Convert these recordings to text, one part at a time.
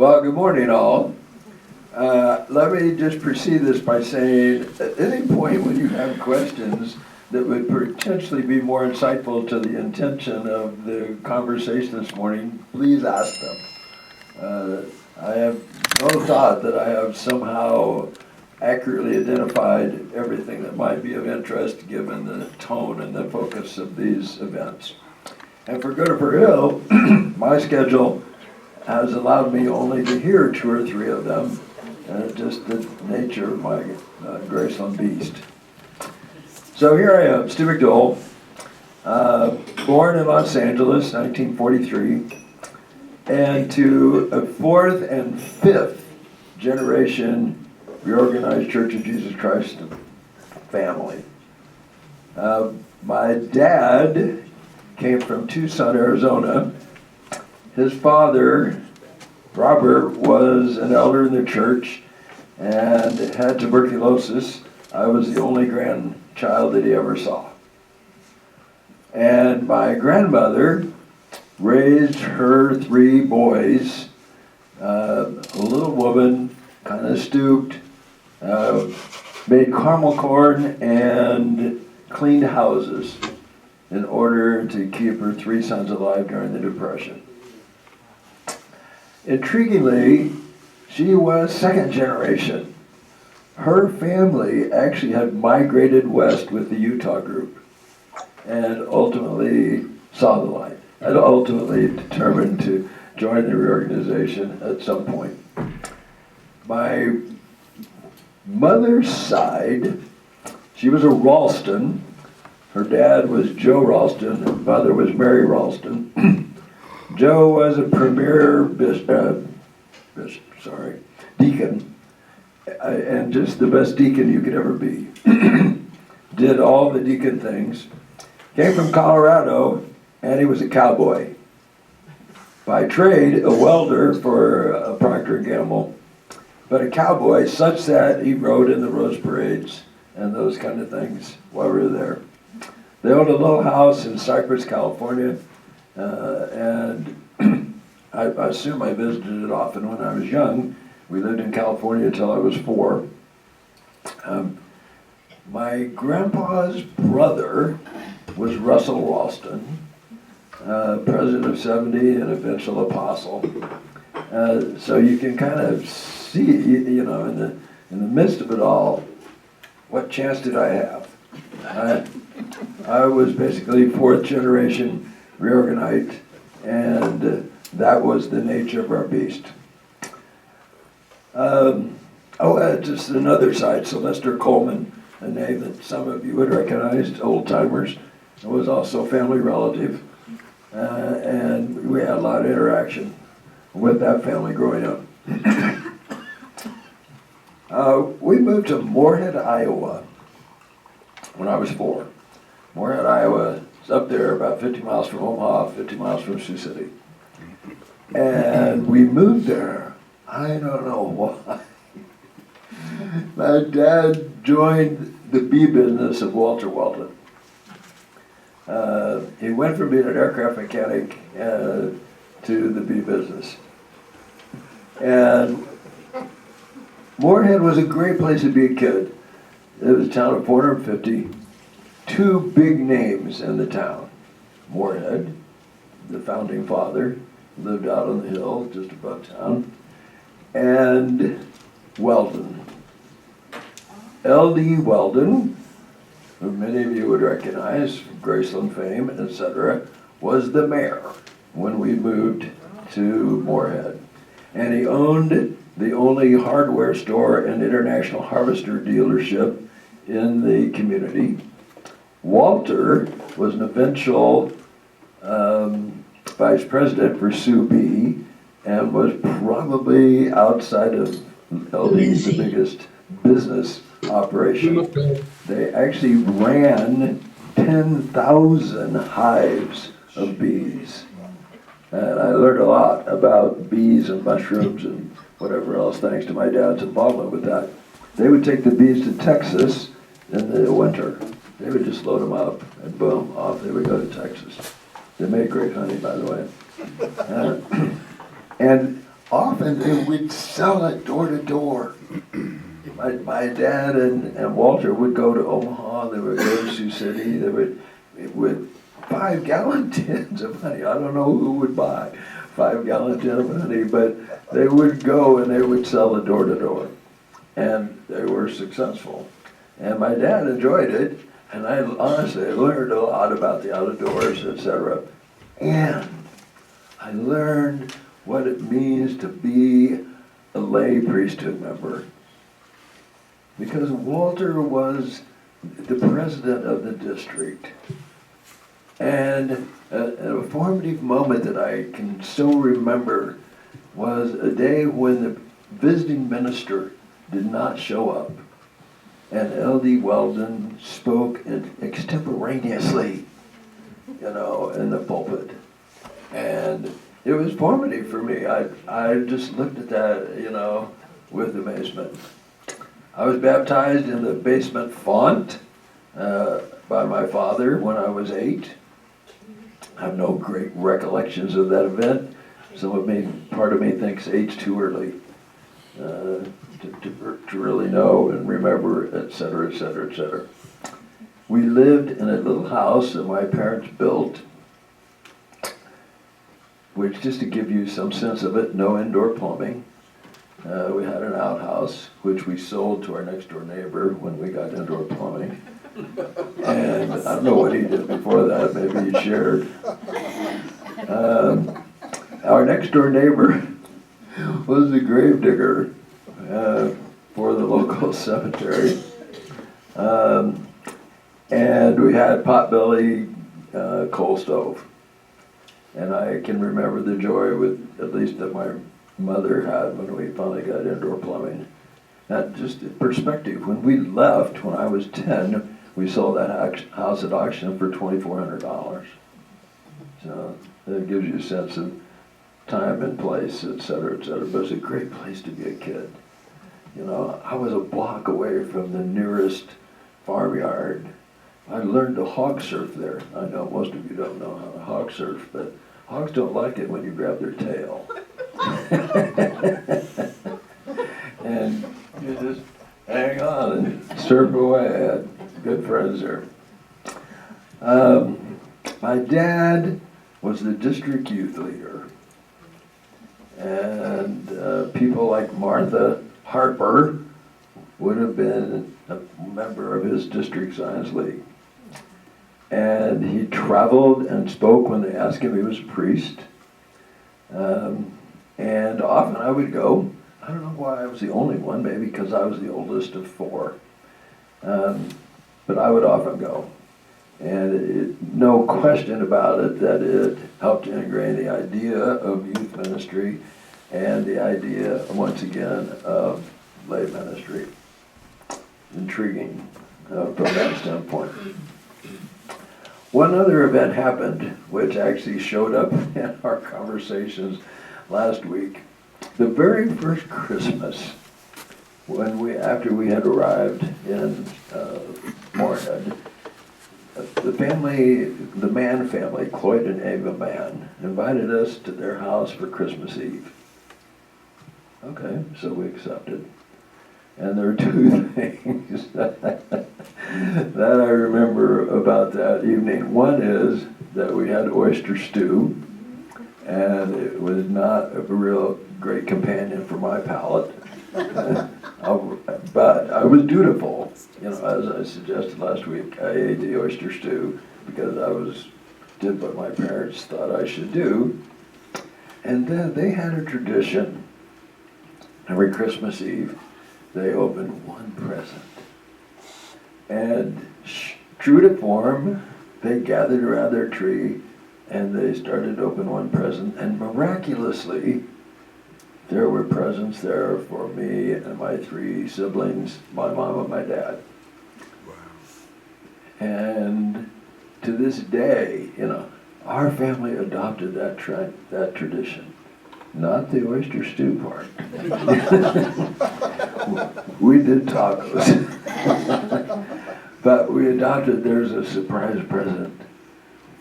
Well, good morning, all. Let me just precede this by saying, at any point when you have questions that would potentially be more insightful to the intention of the conversation this morning, please ask them. I have no thought that I have somehow accurately identified everything that might be of interest given the tone and the focus of these events. And for good or for ill, my schedule has allowed me only to hear two or three of them, just the nature of my Graceland beast. So here I am, Stew McDole, born in Los Angeles, 1943, and to a fourth and fifth generation reorganized Church of Jesus Christ family. My dad came from Tucson, Arizona. His father, Robert, was an elder in the church and had tuberculosis. I was the only grandchild that he ever saw. And my grandmother raised her three boys, a little woman, kind of stooped, made caramel corn and cleaned houses in order to keep her three sons alive during the Depression. Intriguingly, she was second generation. Her family actually had migrated west with the Utah group and ultimately saw the light and ultimately determined to join the reorganization at some point. My mother's side, she was a Ralston. Her dad was Joe Ralston, her mother was Mary Ralston. Joe was a premier deacon, and just the best deacon you could ever be. Did all the deacon things. Came from Colorado, and he was a cowboy. By trade, a welder for Procter & Gamble, but a cowboy such that he rode in the Rose Parades and those kind of things while we were there. They owned a little house in Cypress, California, and I assume I visited it often when I was young. We lived in California until I was 4. My grandpa's brother was Russell Ralston, president of 70 and eventual apostle. So you can kind of see, in the midst of it all, what chance did I have? I was basically fourth generation reorganized, and that was the nature of our beast. Just another side, Sylvester Coleman, a name that some of you would recognize, old timers, was also a family relative, and we had a lot of interaction with that family growing up. We moved to Moorhead, Iowa when I was 4. Moorhead, Iowa is up there about 50 miles from Omaha, 50 miles from Sioux City. And we moved there. I don't know why. My dad joined the bee business of Walter Walton. He went from being an aircraft mechanic to the bee business. And Moorhead was a great place to be a kid. It was a town of 450. 2 big names in the town. Moorhead, the founding father, lived out on the hill just above town, and Weldon. L.D. Weldon, who many of you would recognize from Graceland fame, etc., was the mayor when we moved to Moorhead. And he owned the only hardware store and international harvester dealership in the community. Walter was an eventual vice president for Sue B, and was probably outside of LD the biggest business operation. They actually ran 10,000 hives of bees. And I learned a lot about bees and mushrooms and whatever else thanks to my dad's involvement with that. They would take the bees to Texas in the winter. They would just load them up and boom, off they would go to Texas. They make great honey, by the way. And often they would sell it door to door. My dad and Walter would go to Omaha, they would go to Sioux City, they would with 5-gallon tins of honey. I don't know who would buy 5-gallon tin of honey, but they would go and they would sell it door to door. And they were successful. And my dad enjoyed it, and I honestly learned a lot about the outdoors, etc. And I learned what it means to be a lay priesthood member. Because Walter was the president of the district. And a formative moment that I can still remember was a day when the visiting minister did not show up. And L.D. Weldon spoke extemporaneously, in the pulpit. And it was formative for me. I just looked at that, with amazement. I was baptized in the basement font by my father when I was 8. I have no great recollections of that event. Part of me thinks age too early to really know and remember, et cetera, et cetera, et cetera. We lived in a little house that my parents built, which, just to give you some sense of it, no indoor plumbing. We had an outhouse, which we sold to our next door neighbor when we got indoor plumbing. And I don't know what he did before that, maybe he shared. Our next door neighbor was the grave digger for the local cemetery. And we had potbelly coal stove. And I can remember the joy at least that my mother had when we finally got indoor plumbing. That just perspective. When we left, when I was 10, we sold that house at auction for $2,400. So that gives you a sense of time and place, et cetera, et cetera. But it's a great place to be a kid. I was a block away from the nearest farmyard. I learned to hog surf there. I know most of you don't know how to hog surf, but hogs don't like it when you grab their tail. And you just hang on and surf away. I had good friends there. My dad was the district youth leader. And people like Martha Harper would have been a member of his district science league. And he traveled and spoke when they asked him. He was a priest. And often I would go. I don't know why I was the only one, maybe because I was the oldest of 4. But I would often go. And no question about it that it helped to ingrain the idea of youth ministry and the idea, once again, of lay ministry. Intriguing from that standpoint. One other event happened, which actually showed up in our conversations last week. The very first Christmas, after we had arrived in Moorhead, the Mann family, Cloyd and Ava Mann, invited us to their house for Christmas Eve. Okay, so we accepted. And there are 2 things that I remember about that evening. One is that we had oyster stew, and it was not a real great companion for my palate. But I was dutiful. As I suggested last week, I ate the oyster stew because I did what my parents thought I should do. And then they had a tradition. Every Christmas Eve, they opened one present. And true to form, they gathered around their tree and they started to open one present. And miraculously, there were presents there for me and my 3 siblings, my mom and my dad. Wow. And to this day, our family adopted that tradition. Not the oyster stew part. We did tacos. But we adopted, there's a surprise present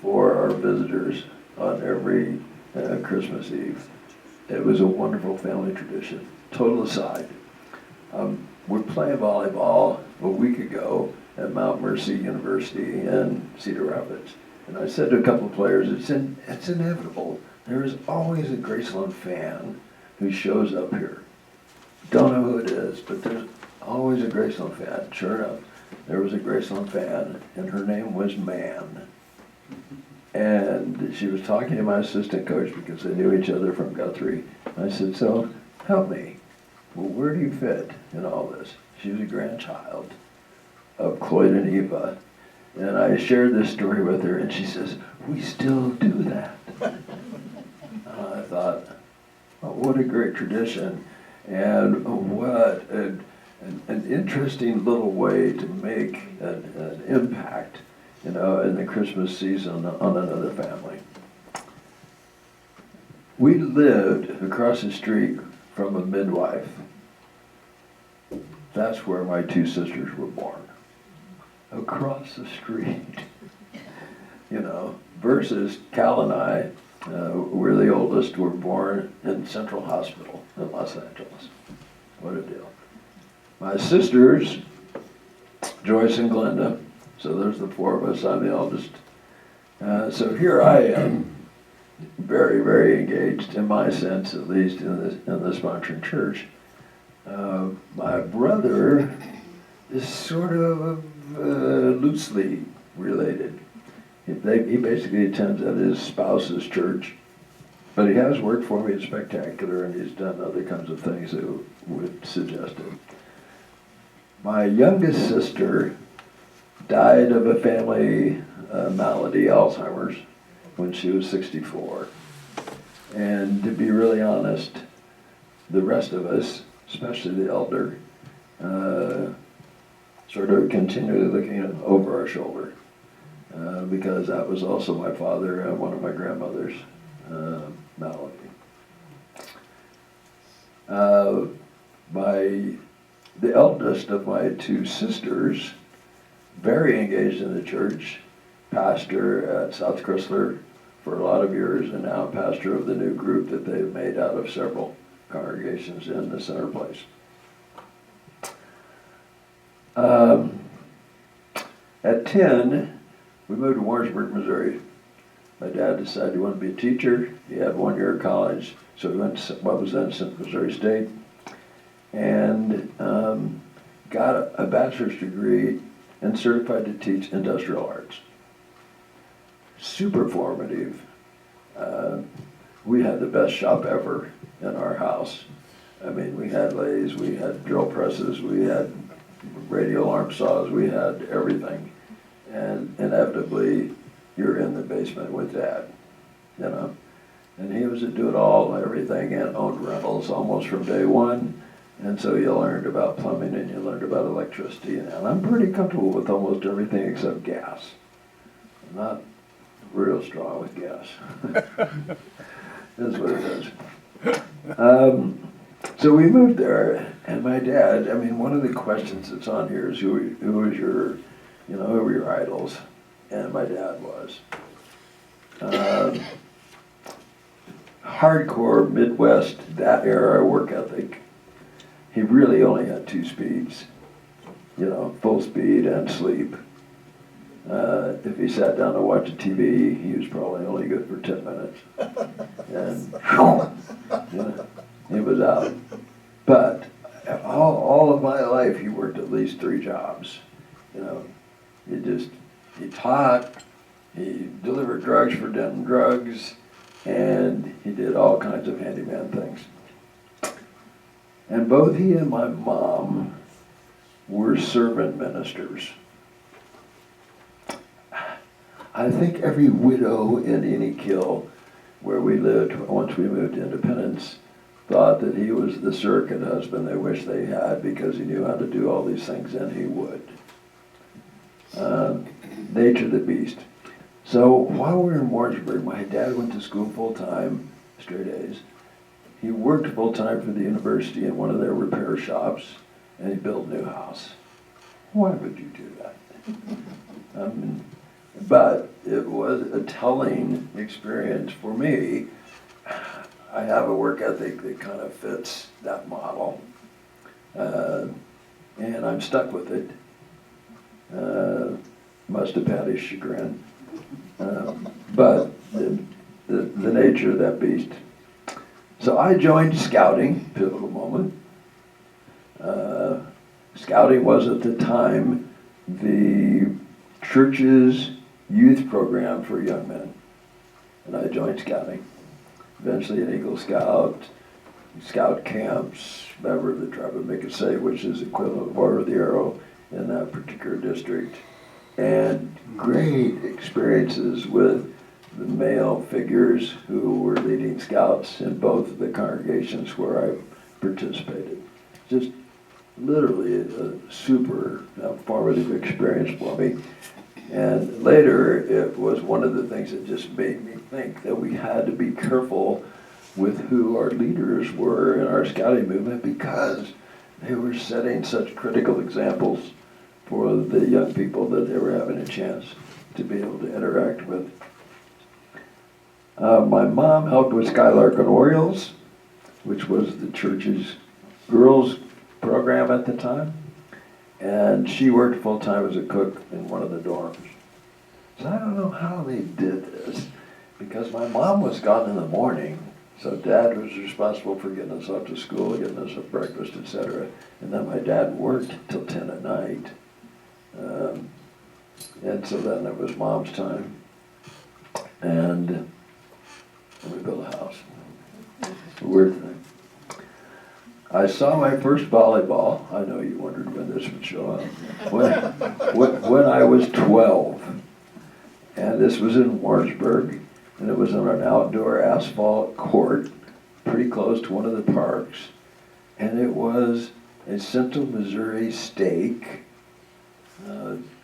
for our visitors on every Christmas Eve. it was a wonderful family tradition. Total aside, we're playing volleyball a week ago at Mount Mercy University in Cedar Rapids. And I said to a couple of players, it's inevitable. There is always a Graceland fan who shows up here. Don't know who it is, but there's always a Graceland fan. Sure enough, there was a Graceland fan, and her name was Man. And she was talking to my assistant coach because they knew each other from Guthrie. I said, so help me. Well, where do you fit in all this? She was a grandchild of Cloyd and Eva. And I shared this story with her, and she says, we still do that. I thought, oh, what a great tradition, and what an interesting little way to make an impact, in the Christmas season on another family. We lived across the street from a midwife. That's where my two sisters were born. Across the street, versus Cal and I, we're the oldest, were born in Central Hospital in Los Angeles. What a deal. My sisters, Joyce and Glenda, so there's the four of us, I'm the eldest. So here I am, very, very engaged, in my sense at least, in the sponsoring church. My brother is sort of loosely related. He basically attends at his spouse's church, but he has worked for me at Spectacular, and he's done other kinds of things that would suggest it. My youngest sister died of a family malady, Alzheimer's, when she was 64. And to be really honest, the rest of us, especially the elder, sort of continually looking over our shoulder, because that was also my father and one of my grandmother's malady. The eldest of my two sisters, very engaged in the church, pastor at South Chrysler for a lot of years, and now pastor of the new group that they've made out of several congregations in the Center Place. At 10, we moved to Warrensburg, Missouri. My dad decided he wanted to be a teacher. He had 1 year of college, so he went to what was then Missouri State, and got a bachelor's degree and certified to teach industrial arts. Super formative. We had the best shop ever in our house. I mean, we had lathes, we had drill presses, we had radio alarm saws, we had everything. And inevitably, you're in the basement with Dad, And he was a do-it-all, everything, and owned rentals almost from day one. And so you learned about plumbing and you learned about electricity. And I'm pretty comfortable with almost everything except gas. I'm not real strong with gas. That's what it is. So we moved there, and my dad, one of the questions that's on here is who was your, who were your idols? And my dad was. Hardcore Midwest, that era work ethic. He really only had 2 speeds, full speed and sleep. If he sat down to watch a TV, he was probably only good for 10 minutes. And he was out. But all of my life, he worked at least 3 jobs. He taught, he delivered drugs for Denton Drugs, and he did all kinds of handyman things. And both he and my mom were servant ministers. I think every widow in any kill where we lived once we moved to Independence thought that he was the surrogate husband they wished they had because he knew how to do all these things, and he would. Nature of the beast. So while we were in Warrensburg, my dad went to school full-time, straight A's. He worked full-time for the university in one of their repair shops, and he built a new house. Why would you do that? But it was a telling experience for me. I have a work ethic that kind of fits that model, and I'm stuck with it. Much to Patty's chagrin, but the nature of that beast. So I joined scouting, pivotal moment. Scouting was at the time the church's youth program for young men, and I joined scouting. Eventually an Eagle Scout, scout camps, member of the tribe of Mickasay, which is equivalent of Order of the Arrow in that particular district, and great experiences with the male figures who were leading scouts in both of the congregations where I participated. Just literally a super formative experience for me. And later, it was one of the things that just made me think that we had to be careful with who our leaders were in our scouting movement, because they were setting such critical examples for the young people that they were having a chance to be able to interact with. My mom helped with Skylark and Orioles, which was the church's girls program at the time, and she worked full-time as a cook in one of the dorms. So I don't know how they did this, because my mom was gone in the morning, so Dad was responsible for getting us up to school, getting us up breakfast, etc. And then my dad worked till 10 at night. And so then it was Mom's time. And we built a house. It's a weird thing. I saw my first volleyball. I know you wondered when this would show up. When I was 12. And this was in Warrensburg. And it was on an outdoor asphalt court, pretty close to one of the parks. And it was a Central Missouri Stake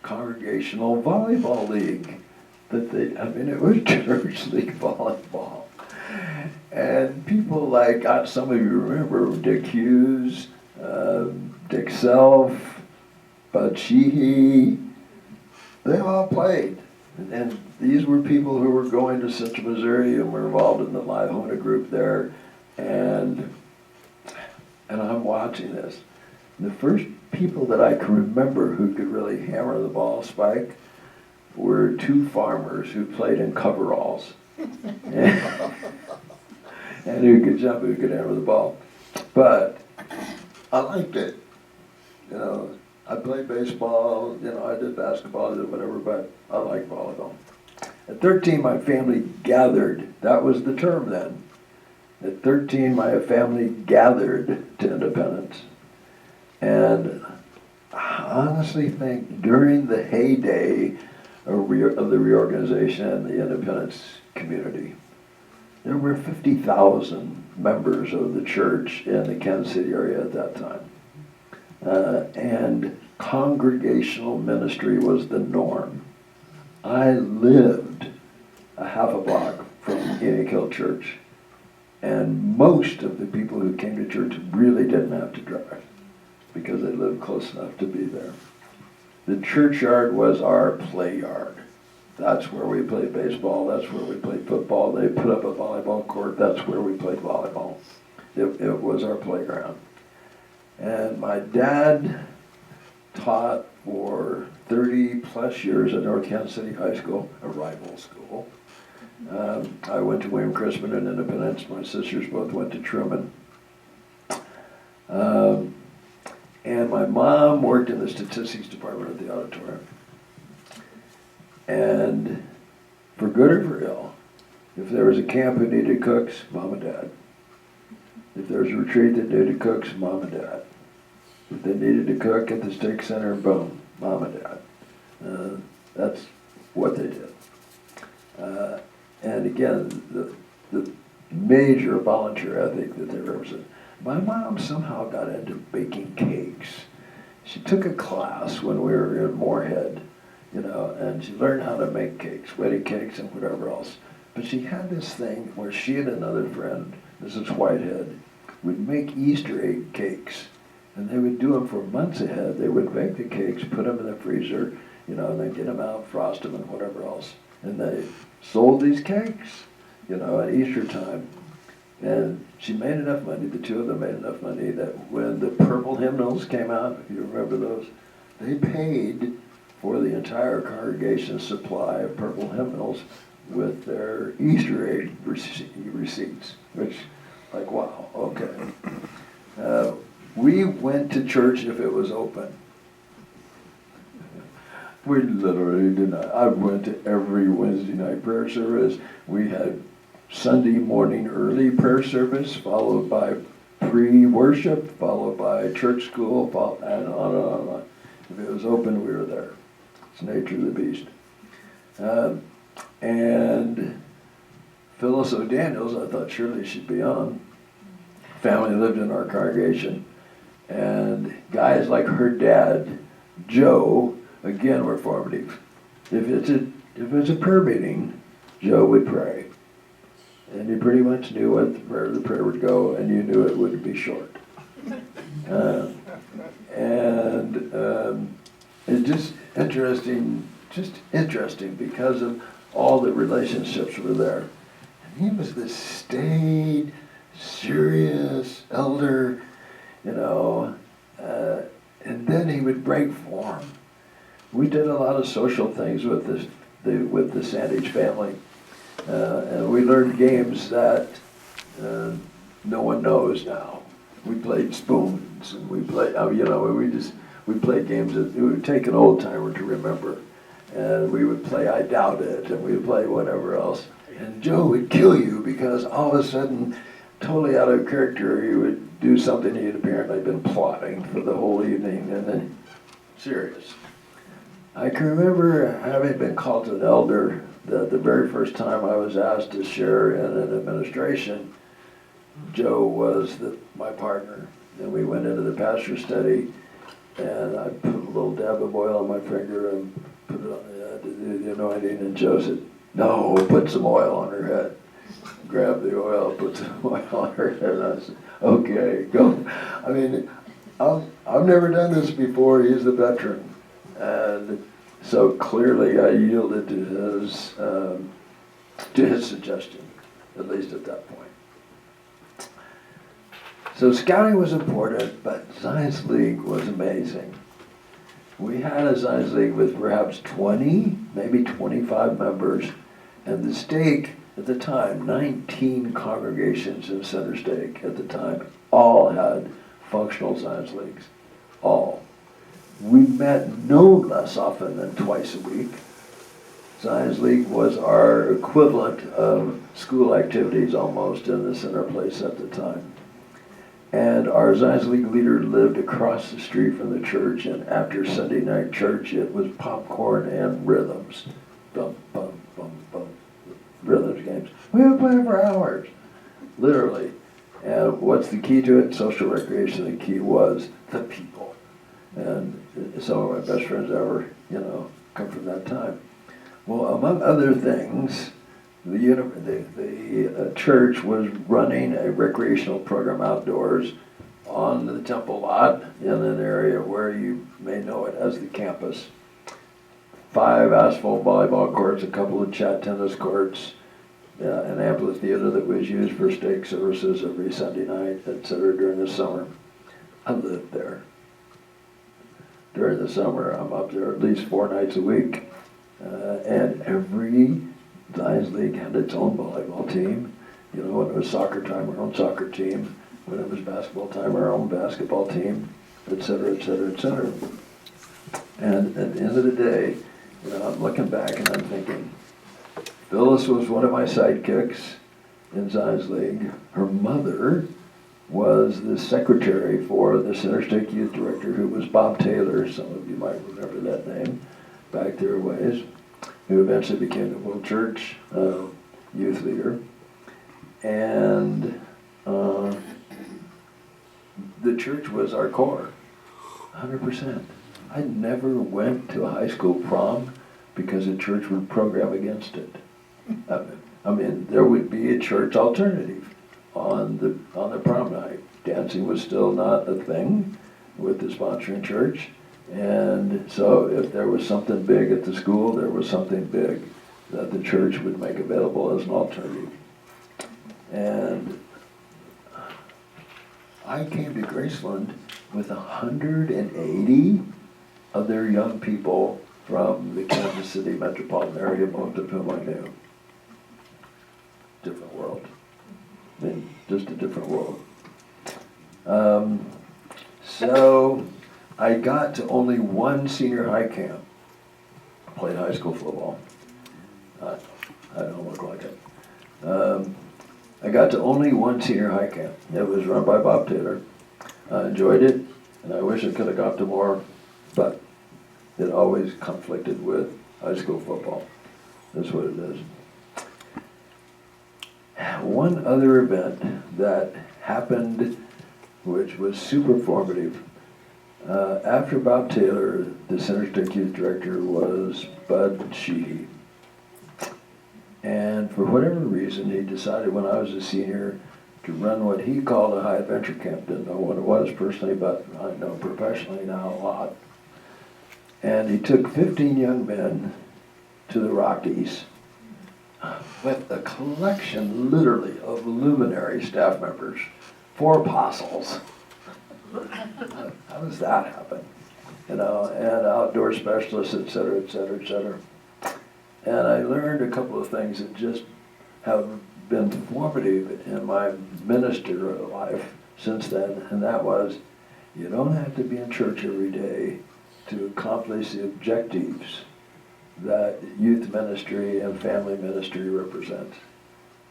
congregational volleyball league. It was church league volleyball. And people like, some of you remember Dick Hughes, Dick Self, Bud Sheehy, they all played. And these were people who were going to Central Missouri and were involved in the Liahona group there. And I'm watching this. The first people that I can remember who could really hammer the ball spike were two farmers who played in coveralls. And who could jump, who could hammer the ball. But I liked it. I played baseball, I did basketball, I did whatever, but I liked volleyball. At 13, my family gathered. That was the term then. At 13, my family gathered to independence. And I honestly think during the heyday of the reorganization and the independence community, there were 50,000 members of the church in the Kansas City area at that time. And congregational ministry was the norm. I lived a half a block from Enoch Hill Church, and most of the people who came to church really didn't have to drive because they lived close enough to be there. The churchyard was our play yard. That's where we played baseball, that's where we played football. They put up a volleyball court, that's where we played volleyball. It was our playground. And my dad taught for 30 plus years at North Kansas City High School, a rival school. I went to William Crispin in Independence. My sisters both went to Truman. And my mom worked in the statistics department at the auditorium. And for good or for ill, if there was a camp that needed cooks, Mom and Dad. If there was a retreat that needed cooks, Mom and Dad. If they needed to cook at the Stake Center, boom, Mom and Dad. That's what they did. And again, the major volunteer ethic that they represent. My mom somehow got into baking cakes. She took a class when we were in Moorhead, and she learned how to make cakes, wedding cakes and whatever else. But she had this thing where she and another friend, Mrs. Whitehead, would make Easter egg cakes. And they would do them for months ahead. They would bake the cakes, put them in the freezer, and then get them out, frost them, and whatever else. And they sold these cakes, at Easter time. And she made enough money, the two of them made enough money, that when the purple hymnals came out, if you remember those, they paid for the entire congregation's supply of purple hymnals with their Easter egg receipts, which, like, wow, okay. We went to church if it was open. We literally did not. I went to every Wednesday night prayer service. We had Sunday morning early prayer service, followed by pre-worship, followed by church school, and on and on and on. If it was open, we were there. It's the nature of the beast. And Phyllis O'Daniels, I thought surely she'd be on. Family lived in our congregation. And guys like her dad, Joe, again, were formative. If it's a prayer meeting, Joe would pray. And you pretty much knew what the prayer would go, and you knew it would be short. It's just interesting because of all the relationships were there. And he was this staid, serious elder, and then he would break form. We did a lot of social things with the Sandage family, and we learned games that no one knows now. We played spoons, and we played, we played games that it would take an old timer to remember, and we would play I Doubt It, and we would play whatever else. And Joe would kill you because all of a sudden, totally out of character, he would do something he had apparently been plotting for the whole evening, and then serious. I can remember having been called to an elder that the very first time I was asked to share in an administration, Joe was my partner, and we went into the pastor's study, and I put a little dab of oil on my finger and put it on the anointing, and Joe said, "No, put some oil on her head." Grabbed the oil, put some oil on her head, and I said, "Okay, go." I mean, I've never done this before. He's the veteran, and so clearly I yielded to his suggestion, at least at that point. So scouting was important, but Science League was amazing. We had a Science League with perhaps 20, maybe 25 members, and the stake at the time, 19 congregations in Center Stake at the time, all had functional Science Leagues, all. We met no less often than twice a week. Science League was our equivalent of school activities almost in the center place at the time. And our Science League leader lived across the street from the church, and after Sunday night church, it was popcorn and rhythms. Bum, bum, bum, bum. Rhythms games. We would play for hours, literally. And what's the key to it? Social recreation. The key was the people. And some of my best friends ever, come from that time. Well, among other things, the church was running a recreational program outdoors on the temple lot in an area where you may know it as the campus. 5 asphalt volleyball courts, a couple of chat tennis courts, an amphitheater that was used for stake services every Sunday night, etc. during the summer. I lived there. During the summer, I'm up there at least 4 nights a week, and every Science League had its own volleyball team. When it was soccer time, our own soccer team. When it was basketball time, our own basketball team, etc., etc., etc. And at the end of the day, I'm looking back and I'm thinking, Phyllis was one of my sidekicks in Science League. Her mother was the secretary for the Center Stake Youth Director, who was Bob Taylor. Some of you might remember that name back their ways, who eventually became the World Church youth leader. And the church was our core, 100%. I never went to a high school prom because the church would program against it. I mean, there would be a church alternative on the prom night. Dancing was still not a thing with the sponsoring church, and so if there was something big at the school, there was something big that the church would make available as an alternative. And I came to Graceland with 180 of their young people from the Kansas City metropolitan area, most of whom I knew. Different world. I mean, just a different world. So I got to only one senior high camp. I played high school football. I don't look like it. I got to only one senior high camp. It was run by Bob Taylor. I enjoyed it, and I wish I could have got to more, but it always conflicted with high school football. That's what it is. One other event that happened, which was super formative, after Bob Taylor, the Center State Youth Director was Bud Sheehy. And for whatever reason, he decided when I was a senior to run what he called a high adventure camp. Didn't know what it was personally, but I know professionally now a lot. And he took 15 young men to the Rockies with a collection, literally, of luminary staff members, 4 apostles. How does that happen? You know, and outdoor specialists, et cetera, et cetera, et cetera. And I learned a couple of things that just have been formative in my ministerial life since then, and that was, you don't have to be in church every day to accomplish the objectives that youth ministry and family ministry represent.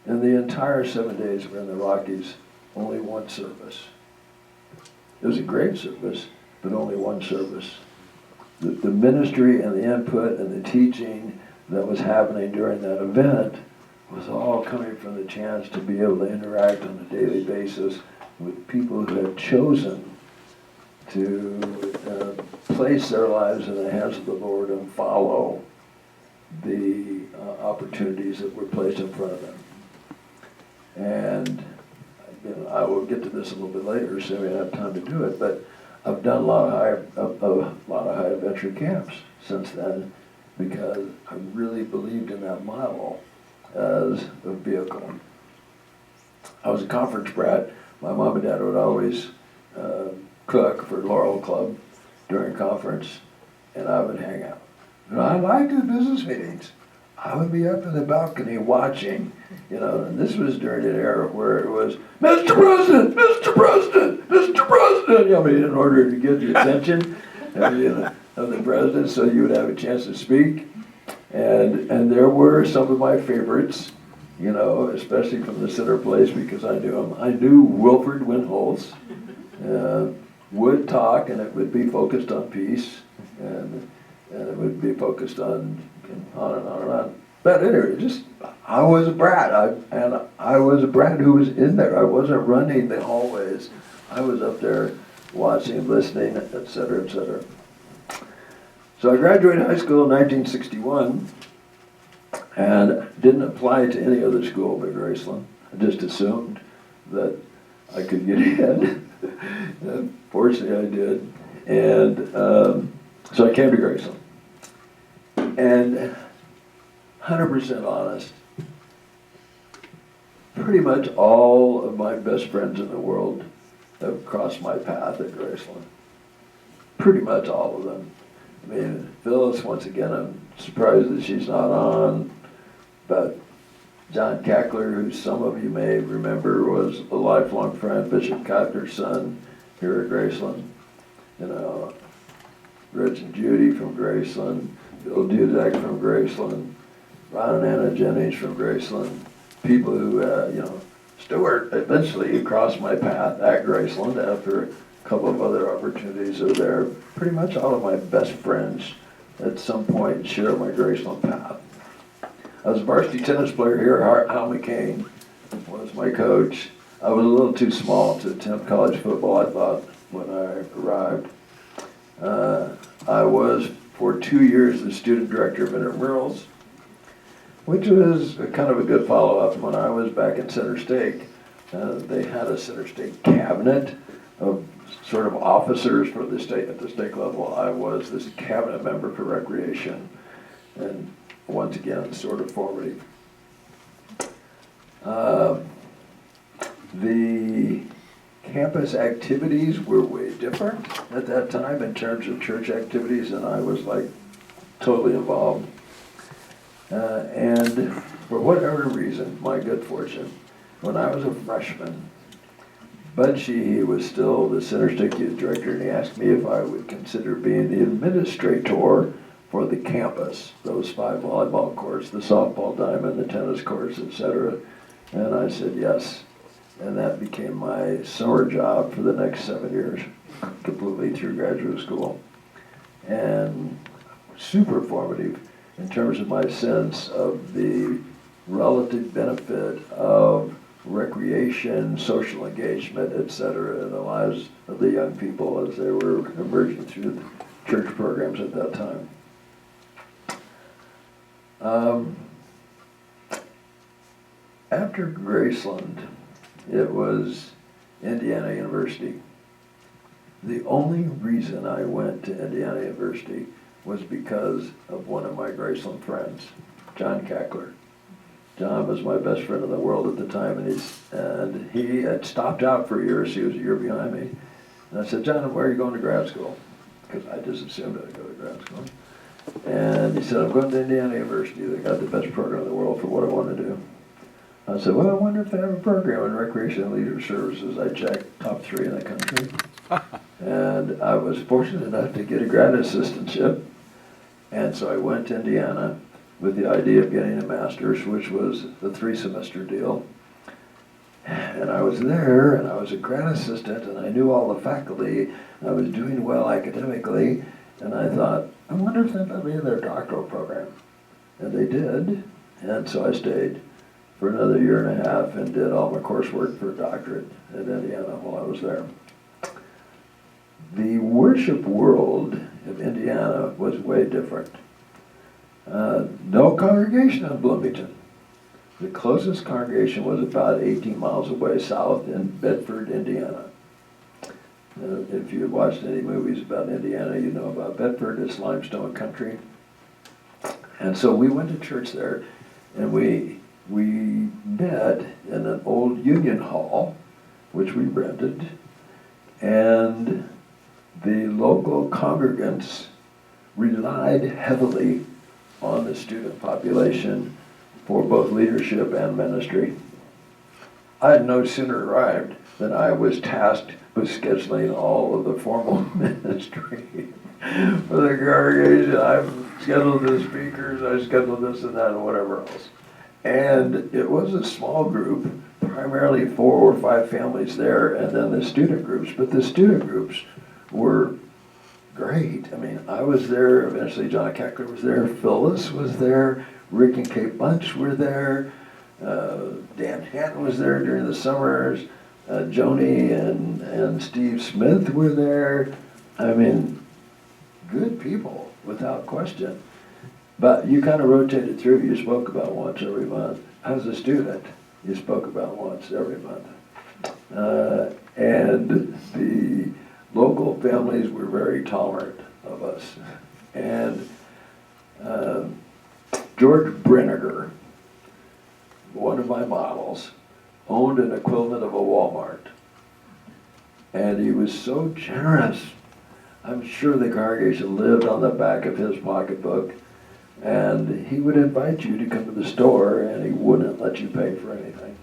In the entire 7 days we're in the Rockies, only one service. It was a great service, but only one service. The ministry and the input and the teaching that was happening during that event was all coming from the chance to be able to interact on a daily basis with people who had chosen to place their lives in the hands of the Lord and follow the opportunities that were placed in front of them. And I will get to this a little bit later, so we have time to do it, but I've done a lot of high adventure camps since then, because I really believed in that model as a vehicle. I was a conference brat. My mom and dad would always cook for Laurel Club during conference, and I would hang out. And I liked the business meetings. I would be up in the balcony watching, you know, and this was during an era where it was, Mr. President, Mr. President, Mr. President, I mean, in order to get the attention of the president, so you would have a chance to speak. And there were some of my favorites, you know, especially from the center place, because I knew him. I knew Wilford Windholz would talk, and it would be focused on peace, and it would be focused on and on and on and on. But anyway, I was a brat, I was a brat who was in there. I wasn't running the hallways. I was up there watching, listening, et cetera, et cetera. So I graduated high school in 1961 and didn't apply to any other school but Graceland. I just assumed that I could get in. And fortunately I did. And so I came to Graceland. And 100% honest, pretty much all of my best friends in the world have crossed my path at Graceland. Pretty much all of them. I mean, Phyllis, once again, I'm surprised that she's not on, but John Cackler, who some of you may remember was a lifelong friend, Bishop Cackler's son here at Graceland. You know, Rich and Judy from Graceland, Bill Dudek from Graceland, Ron and Anna Jennings from Graceland, people who, you know, Stuart eventually crossed my path at Graceland after a couple of other opportunities are there. Pretty much all of my best friends at some point share my Graceland path. I was a varsity tennis player here. Hal McCain was my coach. I was a little too small to attempt college football, I thought, when I arrived. I was, for 2 years, the student director of intramurals, which was kind of a good follow-up. When I was back in Center State, they had a Center State cabinet of sort of officers for the state at the state level. I was this cabinet member for recreation, and once again, sort of formative. The campus activities were way different at that time in terms of church activities, and I was like totally involved. And for whatever reason, my good fortune, when I was a freshman, Bud Sheehy was still the Center Stick Youth Director, and he asked me if I would consider being the administrator for the campus, those 5 volleyball courts, the softball diamond, the tennis courts, etc. And I said yes. And that became my summer job for the next 7 years, completely through graduate school. And super formative in terms of my sense of the relative benefit of recreation, social engagement, etc., in the lives of the young people as they were emerging through the church programs at that time. After Graceland, it was Indiana University. The only reason I went to Indiana University was because of one of my Graceland friends, John Cackler. John was my best friend in the world at the time, and he had stopped out for a year, so he was a year behind me. And I said, John, where are you going to grad school? Because I just assumed I'd go to grad school. And he said, I'm going to Indiana University. They got the best program in the world for what I want to do. I said, well, I wonder if they have a program in recreation and leisure services. I checked top 3 in the country. And I was fortunate enough to get a grad assistantship. And so I went to Indiana with the idea of getting a master's, which was the 3-semester deal. And I was there, and I was a grad assistant, and I knew all the faculty. I was doing well academically, and I thought, I wonder if they'd let me in their doctoral program. And they did, and so I stayed for another year and a half and did all my coursework for a doctorate at Indiana while I was there. The worship world of Indiana was way different. No congregation in Bloomington. The closest congregation was about 18 miles away south in Bedford, Indiana. If you've watched any movies about Indiana, you know about Bedford. It's limestone country. And so we went to church there, and we met in an old union hall, which we rented, and the local congregants relied heavily on the student population for both leadership and ministry. I had no sooner arrived than I was tasked with scheduling all of the formal ministry for the congregation. I scheduled the speakers, I scheduled this and that and whatever else. And it was a small group, primarily 4 or 5 families there, and then the student groups. But the student groups were great. I mean, I was there, eventually John Cackler was there, Phyllis was there, Rick and Kate Bunch were there, Dan Hatton was there during the summers, Joni and Steve Smith were there. I mean, good people, without question. But you kind of rotated through. You spoke about once every month. As a student, you spoke about once every month. And the local families were very tolerant of us. And George Brenniger, one of my models, owned an equivalent of a Walmart. And he was so generous. I'm sure the congregation lived on the back of his pocketbook. And he would invite you to come to the store, and he wouldn't let you pay for anything,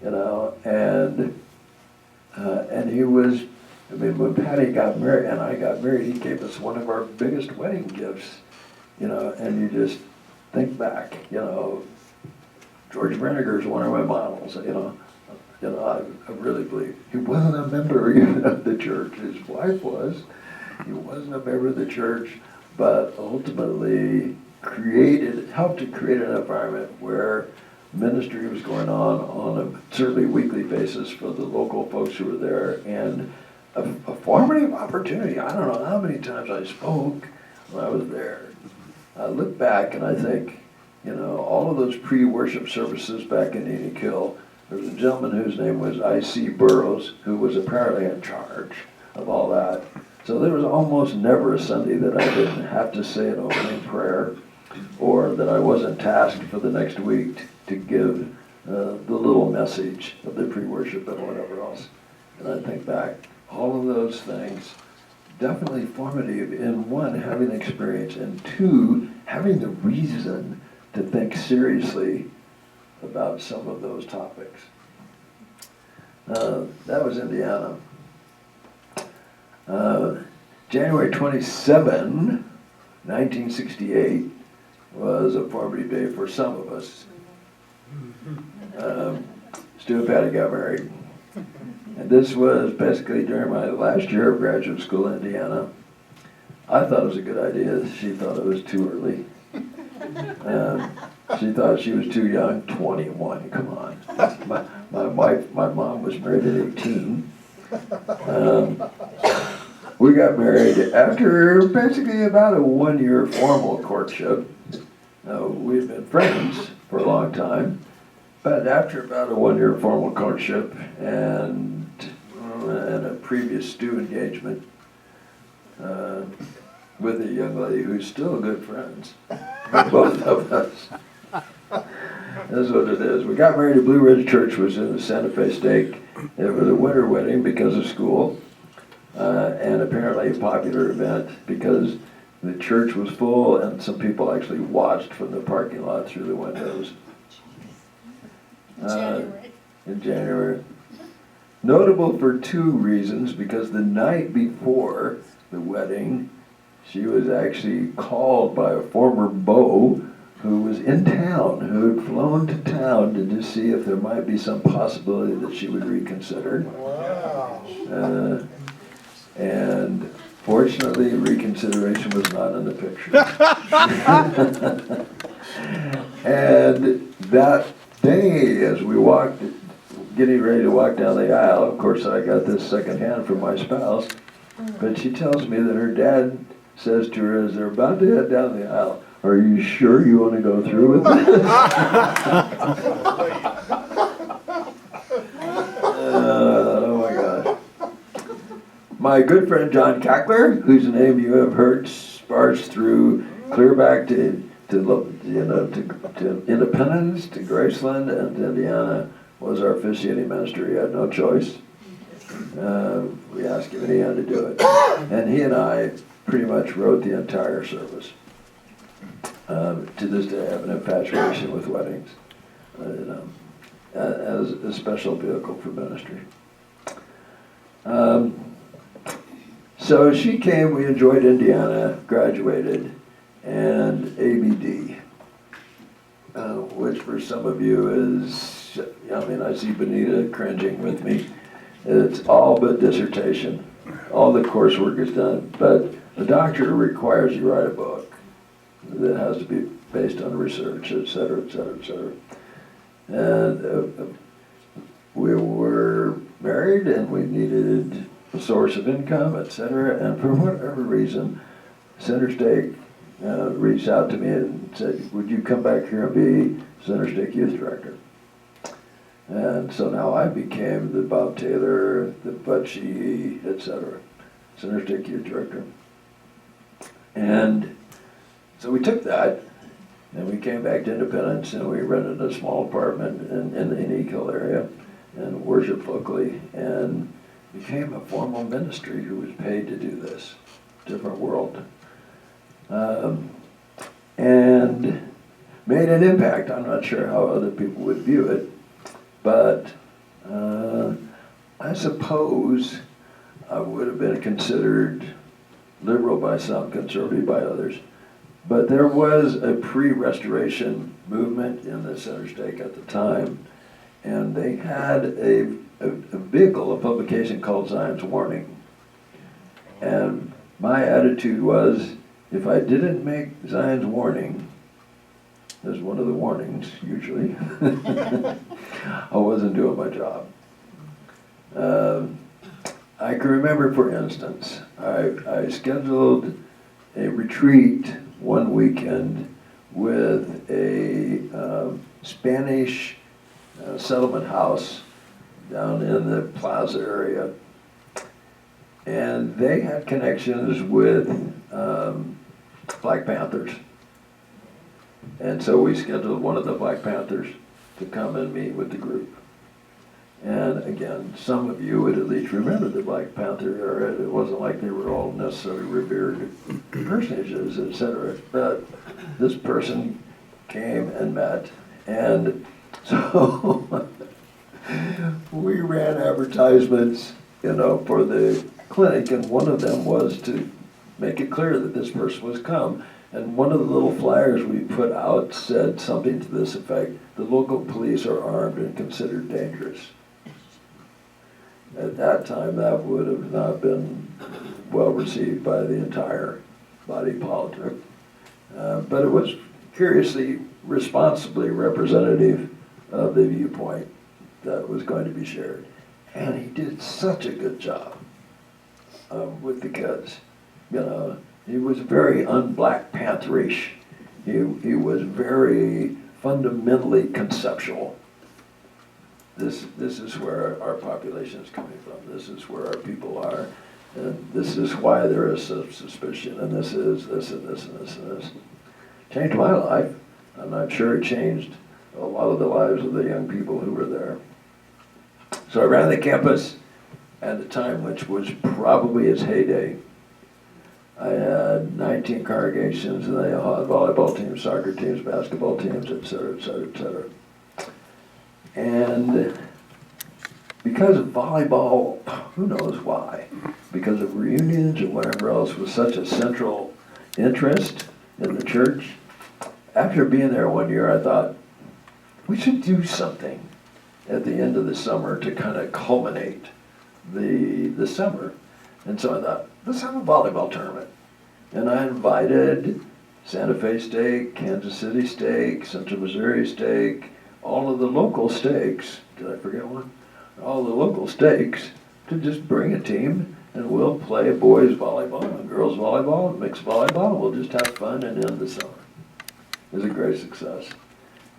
you know. And he was, I mean, when Patty got married and I got married, he gave us one of our biggest wedding gifts, you know. And you just think back, you know, George Brenniger is one of my models, you know. I really believe he wasn't a member even of the church. His wife was. He wasn't a member of the church, but ultimately helped to create an environment where ministry was going on a certainly weekly basis for the local folks who were there, and a formative opportunity. I don't know how many times I spoke when I was there. I look back and I think, you know, all of those pre-worship services back in Enid-Kill, there was a gentleman whose name was I.C. Burroughs, who was apparently in charge of all that. So there was almost never a Sunday that I didn't have to say an opening prayer, or that I wasn't tasked for the next week to give the little message of the pre-worship and whatever else. And I think back, all of those things, definitely formative in one, having experience, and two, having the reason to think seriously about some of those topics. That was Indiana. January 27, 1968 was a formative day for some of us. Stu and Patty got married. And this was basically during my last year of graduate school in Indiana. I thought it was a good idea. She thought it was too early. She thought she was too young, 21, come on. My mom was married at 18. We got married after basically about a 1-year formal courtship. We'd been friends for a long time, but after about a 1-year formal courtship and a previous Stew engagement with a young lady who's still good friends, both of us. That's what it is. We got married at Blue Ridge Church, which was in the Santa Fe Stake. It was a winter wedding because of school, and apparently a popular event because the church was full and some people actually watched from the parking lot through the windows. In January. Notable for two reasons, because the night before the wedding, she was actually called by a former beau who was in town, who had flown to town to just see if there might be some possibility that she would reconsider. Wow. And fortunately, reconsideration was not in the picture. And that day, as we walked, getting ready to walk down the aisle, of course I got this secondhand from my spouse, but she tells me that her dad says to her as they're about to head down the aisle, "Are you sure you want to go through with this?" Oh my gosh. My good friend John Cackler, whose name you have heard sparse through clear back to Independence, to Graceland, and to Indiana, was our officiating minister. He had no choice. We asked him and he had to do it. And he and I pretty much wrote the entire service. To this day, I have an infatuation with weddings as a special vehicle for ministry. So she came, we enjoyed Indiana, graduated, and ABD, which for some of you is, I mean, I see Benita cringing with me. It's all but dissertation. All the coursework is done, but the doctorate requires you write a book that has to be based on research, et cetera, et cetera, et cetera. And we were married and we needed a source of income, et cetera, and for whatever reason, Center Stake reached out to me and said, "Would you come back here and be Center Stake Youth Director?" And so now I became the Bob Taylor, the Bud Sheehy, et cetera, Center Stake Youth Director. And so we took that, and we came back to Independence, and we rented a small apartment in the Eak Hill area, and worshiped locally, and became a formal ministry who was paid to do this. Different world. And made an impact. I'm not sure how other people would view it, but I suppose I would have been considered liberal by some, conservative by others. But there was a pre-restoration movement in the Center Stake at the time, and they had a vehicle, a publication called Zion's Warning. And my attitude was, if I didn't make Zion's Warning, as one of the warnings usually, I wasn't doing my job. I can remember, for instance, I scheduled a retreat one weekend with a Spanish settlement house down in the Plaza area. And they had connections with Black Panthers. And so we scheduled one of the Black Panthers to come and meet with the group. And again, some of you would at least remember the Black Panther era. It wasn't like they were all necessarily revered personages, etc. But this person came and met, and so we ran advertisements, for the clinic, and one of them was to make it clear that this person was come. And one of the little flyers we put out said something to this effect: the local police are armed and considered dangerous. At that time, that would have not been well received by the entire body politic. But it was curiously, responsibly representative of the viewpoint that was going to be shared. And he did such a good job with the kids. He was very un-Black Pantherish. He was very fundamentally conceptual. This is where our population is coming from. This is where our people are. And this is why there is suspicion. And this is this and this and this and this. Changed my life. I'm not sure it changed a lot of the lives of the young people who were there. So I ran the campus at a time which was probably its heyday. I had 19 congregations, and they all had volleyball teams, soccer teams, basketball teams, et cetera, et cetera, et cetera. And because of volleyball, who knows why, because of reunions and whatever else was such a central interest in the church, after being there one year, I thought, we should do something at the end of the summer to kind of culminate the summer. And so I thought, let's have a volleyball tournament. And I invited Santa Fe State, Kansas City State, Central Missouri State, all of the local stakes, did I forget one? All the local stakes to just bring a team, and we'll play boys volleyball and girls volleyball and mixed volleyball, and we'll just have fun and end the summer. It was a great success.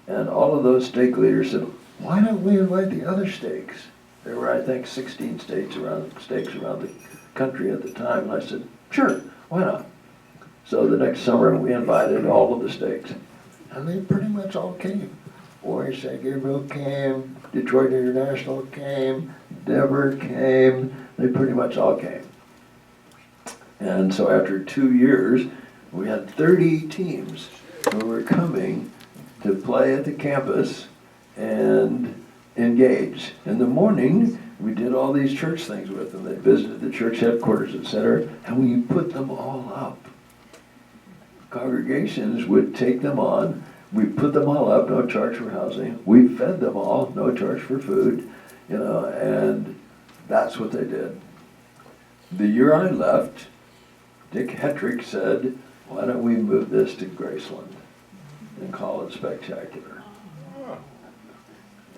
And all of those stake leaders said, why don't we invite the other stakes? There were, I think, 16 stakes around the country at the time, and I said, sure, why not? So the next summer we invited all of the stakes, and they pretty much all came. Orange St. Gabriel came, Detroit International came, Denver came, they pretty much all came. And so after 2 years, we had 30 teams who were coming to play at the campus and engage. In the morning, we did all these church things with them. They visited the church headquarters, etc., and we put them all up. Congregations would take them on. We put them all up, no charge for housing. We fed them all, no charge for food, and that's what they did. The year I left, Dick Hetrick said, why don't we move this to Graceland and call it Spectacular?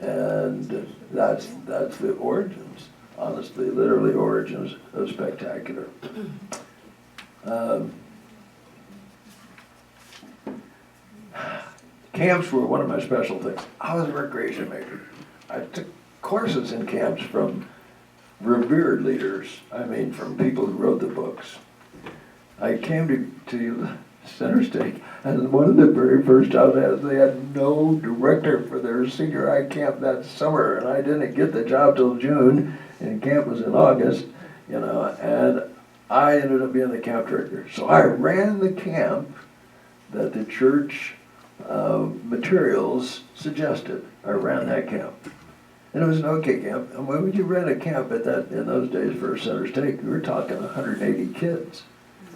And that's the origins, honestly, literally origins of Spectacular. Camps were one of my special things. I was a recreation major. I took courses in camps from revered leaders, from people who wrote the books. I came to Center State, and one of the very first jobs I had, they had no director for their senior high camp that summer, and I didn't get the job till June, and camp was in August, and I ended up being the camp director. So I ran the camp that the church materials suggested. I ran that camp. And it was an okay camp. And when you ran a camp in those days for Center State, we were talking 180 kids.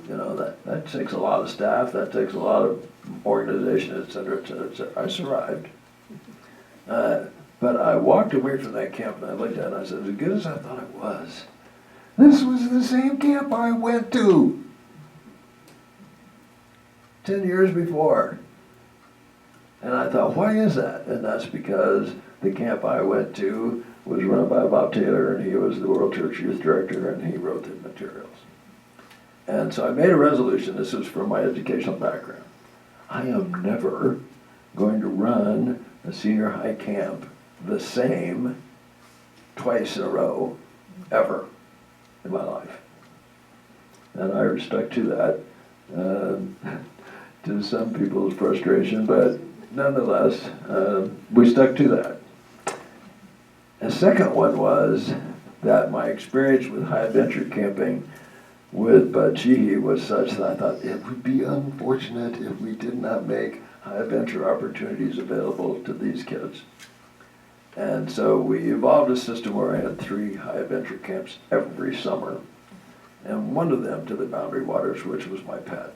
That takes a lot of staff, that takes a lot of organization, et cetera, et cetera, et cetera. I survived. But I walked away from that camp and I looked at it and I said, as good as I thought it was, this was the same camp I went to 10 years before. And I thought, why is that? And that's because the camp I went to was run by Bob Taylor, and he was the World Church Youth Director, and he wrote the materials. And so I made a resolution, this was from my educational background. I am never going to run a senior high camp the same twice in a row, ever, in my life. And I stuck to that, to some people's frustration, but nonetheless, we stuck to that. The second one was that my experience with high adventure camping with Bud Sheehy was such that I thought it would be unfortunate if we did not make high adventure opportunities available to these kids. And so we evolved a system where I had 3 high adventure camps every summer, and one of them to the Boundary Waters, which was my pet.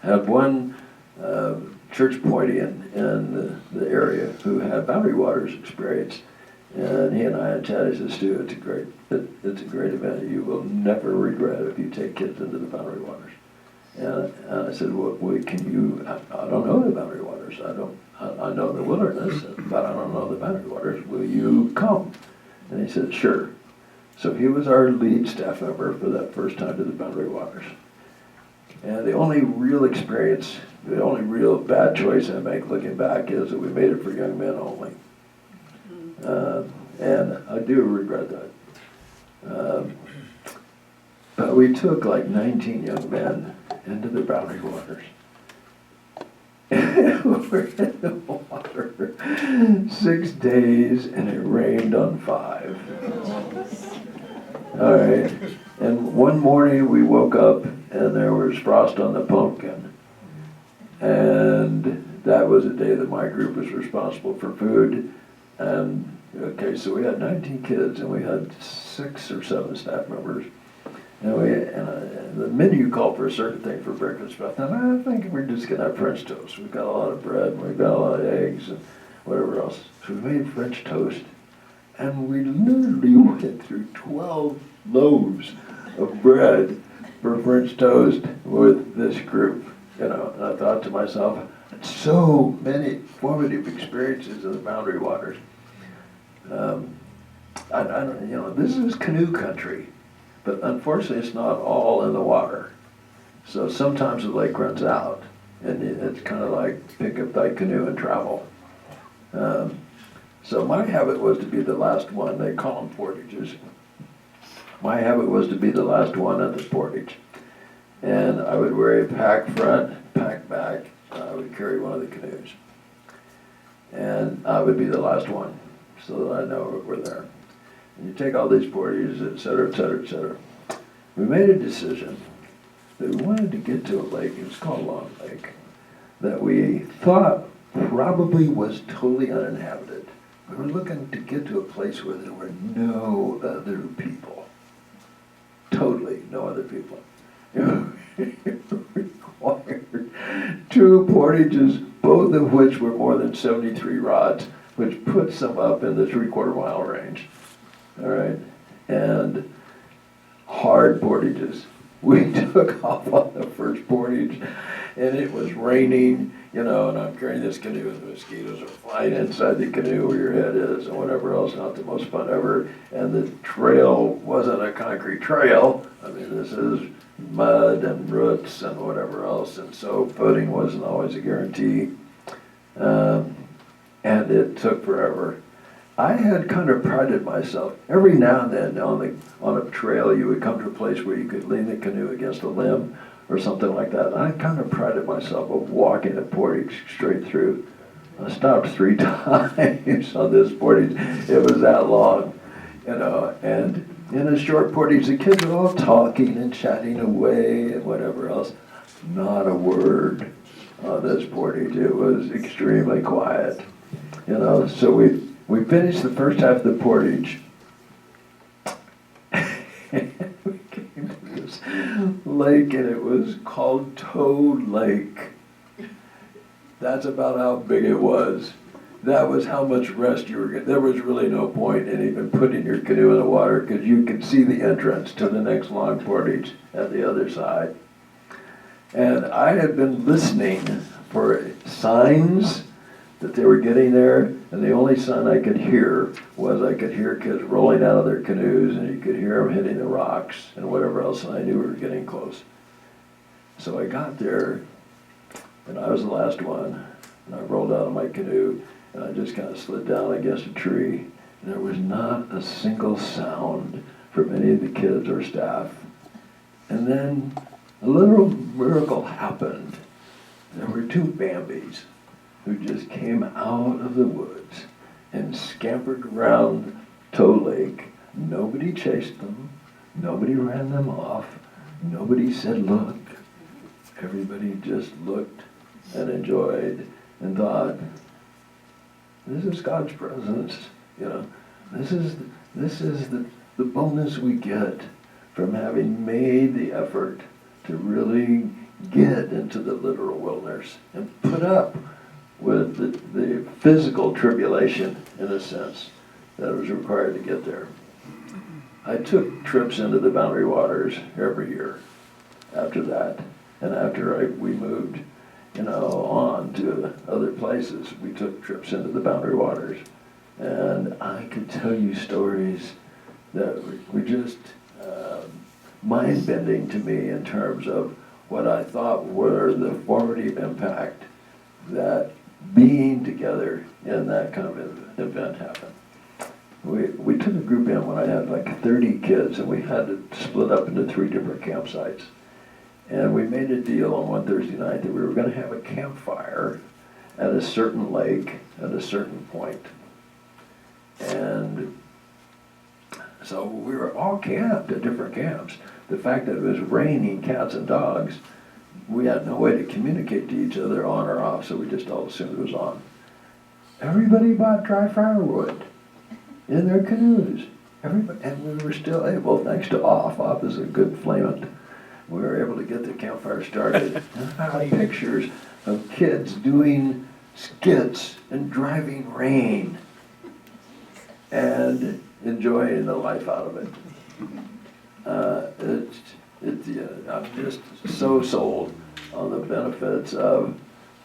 Had one church pointian in the area who had Boundary Waters experience, and he and I had chatted. He said, "Stu, it's a great event. You will never regret it if you take kids into the Boundary Waters." And I said, "Well, can you? I don't know the Boundary Waters. I know the wilderness, but I don't know the Boundary Waters. Will you come?" And he said, "Sure." So he was our lead staff member for that first time to the Boundary Waters. And the only real experience, the only real bad choice I make looking back is that we made it for young men only. And I do regret that. But we took like 19 young men into the Boundary Waters. We're in the water 6 days, and it rained on 5. All right. And one morning we woke up and there was frost on the pumpkin. And that was the day that my group was responsible for food. And okay, so we had 19 kids and we had 6 or 7 staff members. And the menu called for a certain thing for breakfast, but I thought, I think we're just gonna have French toast. We've got a lot of bread, and we've got a lot of eggs, and whatever else. So we made French toast, and we literally went through 12 loaves of bread for French toast with this group. And I thought to myself, so many formative experiences in the Boundary Waters. This is canoe country. But unfortunately, it's not all in the water. So sometimes the lake runs out, and it's kind of like pick up thy canoe and travel. So my habit was to be the last one. They call them portages. My habit was to be the last one at the portage. And I would wear a pack front, pack back. I would carry one of the canoes. And I would be the last one, so that I know we're there. And you take all these portages, et cetera, et cetera, et cetera. We made a decision that we wanted to get to a lake, it was called Long Lake, that we thought probably was totally uninhabited. We were looking to get to a place where there were no other people. Totally no other people. It required 2 portages, both of which were more than 73 rods, which puts them up in the 3/4 mile range. All right, and hard portages. We took off on the first portage, and it was raining, and I'm carrying this canoe, and the mosquitoes are flying inside the canoe where your head is, and whatever else. Not the most fun ever. And the trail wasn't a concrete trail. I mean, this is mud and roots and whatever else, and so footing wasn't always a guarantee. And it took forever. I had kind of prided myself. Every now and then on a trail, you would come to a place where you could lean the canoe against a limb or something like that. And I kind of prided myself of walking a portage straight through. I stopped 3 times on this portage. It was that long, and in a short portage, the kids were all talking and chatting away and whatever else. Not a word on this portage. It was extremely quiet, so we finished the first half of the portage, and we came to this lake, and it was called Toad Lake. That's about how big it was. That was how much rest you were getting. There was really no point in even putting your canoe in the water because you could see the entrance to the next long portage at the other side. And I had been listening for signs that they were getting there, and the only sign I could hear was I could hear kids rolling out of their canoes, and you could hear them hitting the rocks and whatever else, and I knew we were getting close. So I got there, and I was the last one, and I rolled out of my canoe, and I just kind of slid down against a tree, and there was not a single sound from any of the kids or staff. And then a little miracle happened. There were 2 Bambis who just came out of the woods, and scampered around Toe Lake. Nobody chased them. Nobody ran them off. Nobody said, look. Everybody just looked and enjoyed and thought, this is God's presence, you know. This is the bonus we get from having made the effort to really get into the literal wilderness and put up with the physical tribulation, in a sense, that was required to get there. I took trips into the Boundary Waters every year after that, and after we moved, you know, on to other places, we took trips into the Boundary Waters, and I could tell you stories that were just mind-bending to me in terms of what I thought were the formative impact that being together in that kind of event happened. We took a group in when I had like 30 kids, and we had to split up into 3 different campsites. And we made a deal on one Thursday night that we were going to have a campfire at a certain lake at a certain point. And so we were all camped at different camps. The fact that it was raining cats and dogs, we had no way to communicate to each other on or off, so we just all assumed it was on. Everybody bought dry firewood in their canoes. Everybody, and we were still able, thanks to off is a good flamant, we were able to get the campfire started. And I had pictures of kids doing skits and driving rain and enjoying the life out of it. I'm just so sold on the benefits of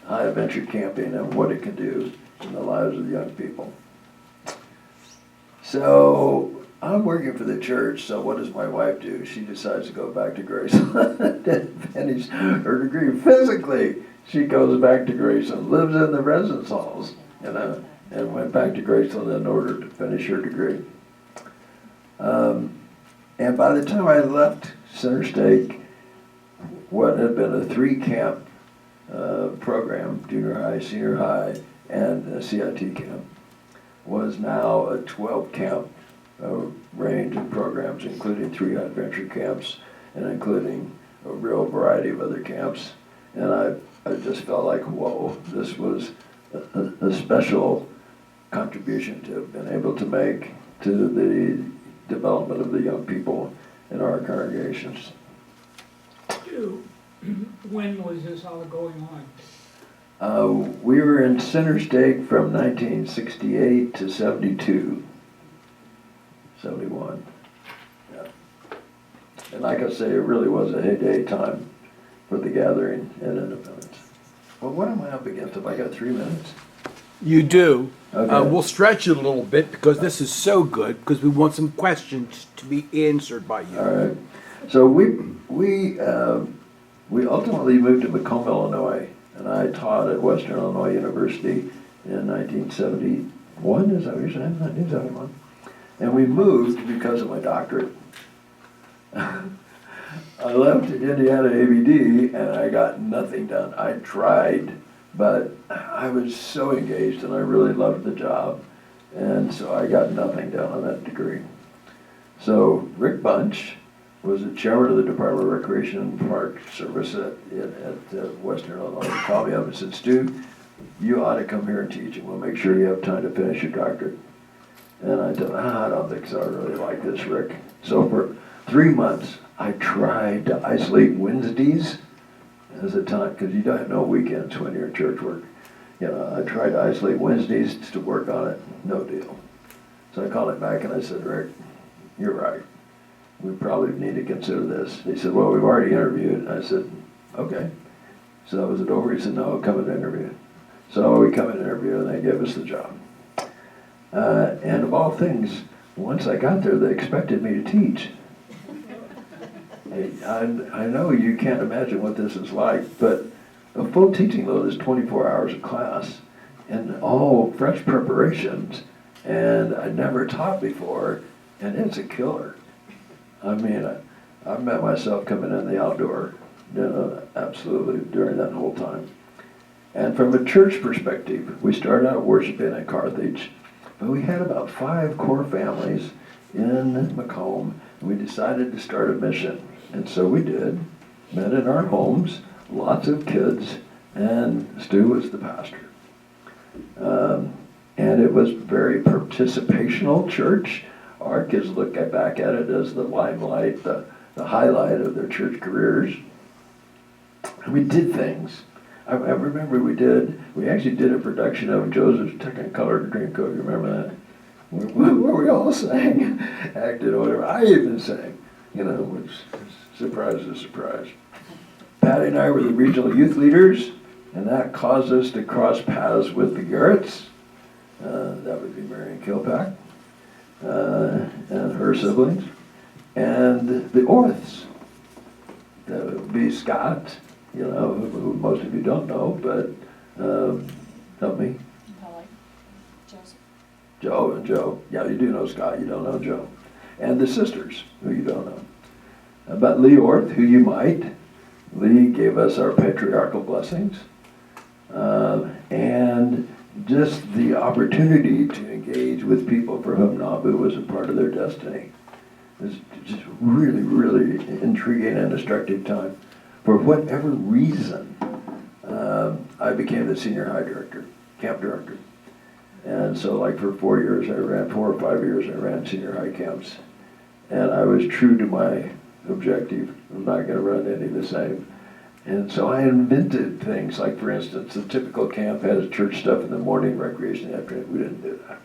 high adventure camping and what it can do in the lives of young people. So I'm working for the church, so what does my wife do? She decides to go back to Graceland and finish her degree. Physically, she goes back to Graceland, lives in the residence halls, you know, and went back to Graceland in order to finish her degree. And by the time I left Center Stake, what had been a 3-camp program, junior high, senior high, and a CIT camp, was now a 12-camp range of programs, including 3 adventure camps and including a real variety of other camps. And I just felt like, whoa, this was a special contribution to have been able to make to the development of the young people in our congregations. When was this all going on? We were in Center Stake from 1968 to 72, 71. Yeah. And like I say, it really was a heyday time for the gathering and independence. Well, what am I up against? Have I got 3 minutes? You do. Okay. We'll stretch it a little bit because this is so good, because we want some questions to be answered by you. All right. So we ultimately moved to Macomb, Illinois, and I taught at Western Illinois University in 1971. Is that what you're saying? 1971. And we moved because of my doctorate. I left Indiana ABD and I got nothing done. I tried, but I was so engaged and I really loved the job. And so I got nothing done on that degree. So Rick Bunch was the chairman of the Department of Recreation and Park Service at Western Illinois. He called me up and said, Stu, you ought to come here and teach, and we'll make sure you have time to finish your doctorate. And I said, I don't think so. I really like this, Rick. So for 3 months, I tried to isolate Wednesdays as a time, because you don't have no weekends when you're in church work. You know, I tried to isolate Wednesdays to work on it. No deal. So I called him back and I said, Rick, you're right. We probably need to consider this. He said, well, we've already interviewed. I said, okay. So was it over? He said, no, come and interview. So we come and interview and they gave us the job. And of all things, once I got there, they expected me to teach. I know you can't imagine what this is like, but a full teaching load is 24 hours of class and all fresh preparations, and I never taught before, and it's a killer. I mean, I met myself coming in the outdoor, you know, absolutely during that whole time. And from a church perspective, we started out worshiping in Carthage. But we had about 5 core families in Macomb, and we decided to start a mission. And so we did, met in our homes, lots of kids, and Stu was the pastor. And it was very participational church. Our kids look back at it as the limelight, the highlight of their church careers. And we did things. I remember we actually did a production of Joseph's Technicolor Dreamcoat. You remember that? Where we all sang, acted, or whatever. I even sang, which surprise is surprise. Patty and I were the regional youth leaders, and that caused us to cross paths with the Garretts. That would be Marion Kilpack and her siblings, and the Orths. That would be Scott, who most of you don't know, but help me. Polly, Joseph. Joe and Joe. Yeah, you do know Scott, you don't know Joe. And the sisters, who you don't know. But Lee Orth, who you might. Lee gave us our patriarchal blessings. And just the opportunity to engage with people for whom Nauvoo was a part of their destiny. It was just really, really intriguing and instructive time. For whatever reason, I became the senior high director, camp director. And so for 4 years, 4 or 5 years, I ran senior high camps. And I was true to my objective. I'm not going to run any the same. And so I invented things like, for instance, the typical camp has church stuff in the morning, recreation in the afternoon. We didn't do that.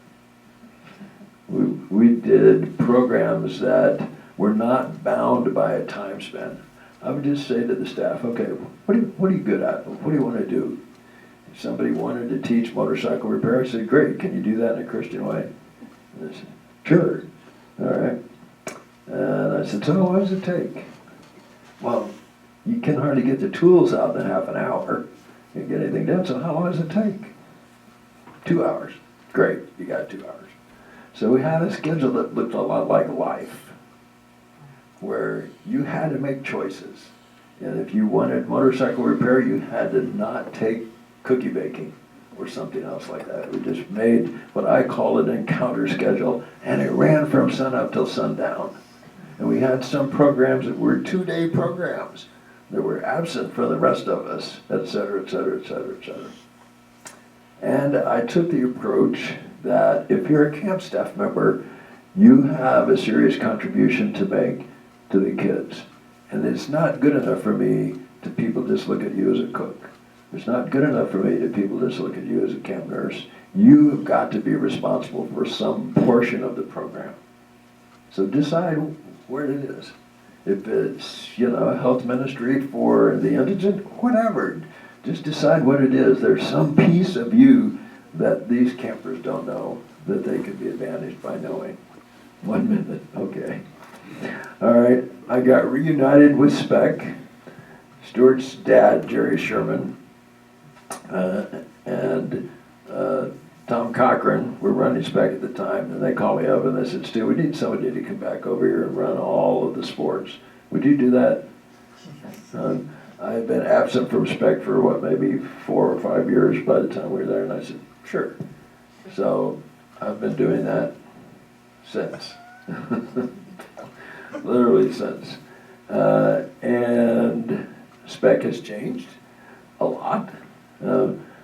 We did programs that were not bound by a time span. I would just say to the staff, okay, what are you good at? What do you want to do? If somebody wanted to teach motorcycle repair, I said, great, can you do that in a Christian way? And they said, sure. All right. And I said, so how long does it take? Well, you can hardly get the tools out in half an hour and get anything done, so how long does it take? 2 hours. Great, you got 2 hours. So we had a schedule that looked a lot like life, where you had to make choices. And if you wanted motorcycle repair, you had to not take cookie baking or something else like that. We just made what I call an encounter schedule, and it ran from sunup till sundown. And we had some programs that were 2-day programs that were absent from the rest of us, et cetera, et cetera, et cetera, et cetera. And I took the approach that if you're a camp staff member, you have a serious contribution to make to the kids. And it's not good enough for me to people just look at you as a cook. It's not good enough for me to people just look at you as a camp nurse. You've got to be responsible for some portion of the program. So decide where it is. If it's, health ministry for the indigent, whatever. Just decide what it is. There's some piece of you that these campers don't know that they could be advantaged by knowing. 1 minute, okay. All right, I got reunited with Speck, Stuart's dad, Jerry Sherman, and Tom Cochran were running Speck at the time, and they called me up and they said, Stu, we need somebody to come back over here and run all of the sports. Would you do that? I had been absent from Speck for maybe 4 or 5 years by the time we were there, and I said, sure. So I've been doing that since. Literally since. And Speck has changed a lot.